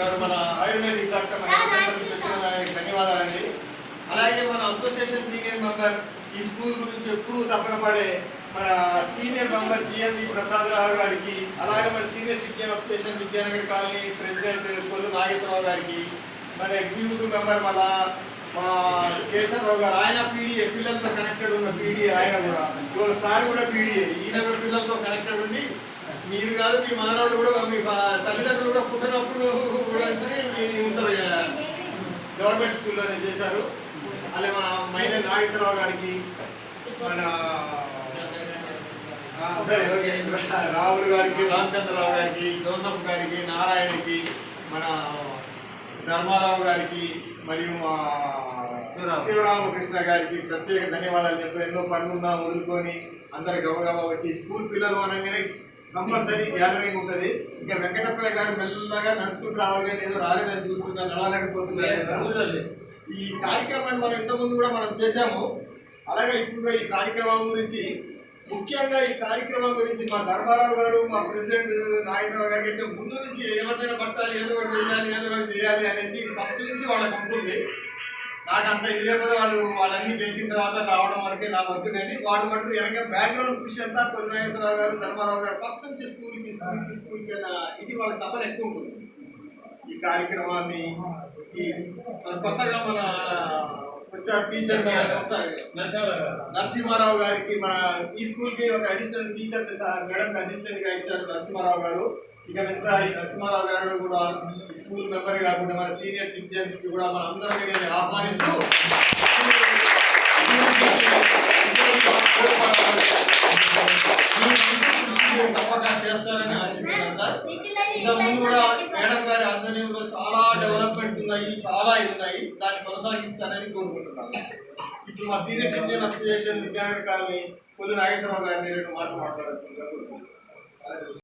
గారు మన ayurvedic doctor ఆయనకి ధన్యవాదాలండి. అలాగే మన అసోసియేషన్ సీనియర్ మెంబర్ ఈ స్కూల్ గురించి ఎప్పుడూ తపన పడే మన సీనియర్ మెంబర్ జిఎంవి ప్రసాదరావు గారికి, అలాగే మన senior citizen association Vidyanagar colony president Kollu Nageswararao గారికి, మన ఎగ్జిక్యూటివ్ మెంబర్ మా కేశవరావు గారు, ఆయన పీడిఏ పిల్లలతో కనెక్టెడ్ ఉన్న పీడిఏ, ఆయన కూడా సార్ కూడా పీడిఏ, ఈయన కూడా పిల్లలతో కనెక్టెడ్ ఉండి మీరు కాదు మీ మనవాళ్ళు కూడా మీ తల్లిదండ్రులు కూడా పుట్టినప్పుడు కూడా ఉంటారు గవర్నమెంట్ స్కూల్లోనే చేశారు. అలాగే మన మైనర్ నాగేశ్వరరావు గారికి, మన రాహుల్ గారికి, రామచంద్రరావు గారికి, జోసఫ్ గారికి, నారాయణకి, మన ధర్మారావు గారికి మరియు మా శివరామకృష్ణ గారికి ప్రత్యేక ధన్యవాదాలు చెప్తారు. ఎన్నో పనులున్నా వదులుకొని అందరు గబగబా వచ్చి స్కూల్ పిల్లలు అనగానే కంపల్సరీ గ్యాదరింగ్ ఉంటుంది. ఇంకా వెంకటప్పయ్య గారు మెల్లగా నడుచుకుంటూ రావాలి కానీ ఏదో రాలేదని చూస్తున్నా, నడవలేకపోతున్నారు. ఈ కార్యక్రమాన్ని మనం ఇంతకుముందు కూడా మనం చేశాము. అలాగే ఇప్పుడు ఈ కార్యక్రమం గురించి ముఖ్యంగా ఈ కార్యక్రమం గురించి మా ధర్మారావు గారు, మా ప్రెసిడెంట్ నాగేశ్వరరావు గారికి అయితే ముందు నుంచి ఎవరినైనా పట్టాలి, ఏదో ఒకటి చేయాలి, ఏదో ఒకటి చేయాలి అనేసి ఫస్ట్ నుంచి వాళ్ళకి ఉంటుంది. నాకు అంత ఇది లేకపోతే వాళ్ళన్నీ చేసిన తర్వాత రావడం వరకే నాకు వద్దు. కానీ వాడు మటుకు వెనక బ్యాక్గ్రౌండ్ కృషి అంతా కొల్లు నాగేశ్వరరావు గారు, ధర్మారావు గారు ఫస్ట్ నుంచి స్కూల్కి ఇది వాళ్ళ తపన ఎక్కువ ఉంటుంది. ఈ కార్యక్రమాన్ని కొత్తగా మన వచ్చారు టీచర్ నరసింహారావు గారికి, మన ఈ స్కూల్కి ఒక అడిషనల్ టీచర్ మేడంకి అసిస్టెంట్గా ఇచ్చారు నరసింహారావు గారు. ఇక మిగతా ఈ నరసింహారావు గారు కూడా స్కూల్ మెంబర్ కాకుండా మన సీనియర్ సిటిజన్స్ కి కూడా మన అందరం ఆహ్వానిస్తూ తప్పకుండా చేస్తారని ఆశిస్తున్నాను సార్. ఇంకా ముందు కూడా మేడం గారి ఆధ్వర్యంలో చాలా డెవలప్మెంట్స్ ఉన్నాయి, చాలా ఉన్నాయి, దాన్ని కొనసాగిస్తారని కోరుకుంటున్నాను. ఇప్పుడు మా senior citizen association Vidyanagar colony Kollu Nageswararao గారిని 2 మాటలు మాట్లాడాల్సిందిగా కోరుకుంటున్నాను.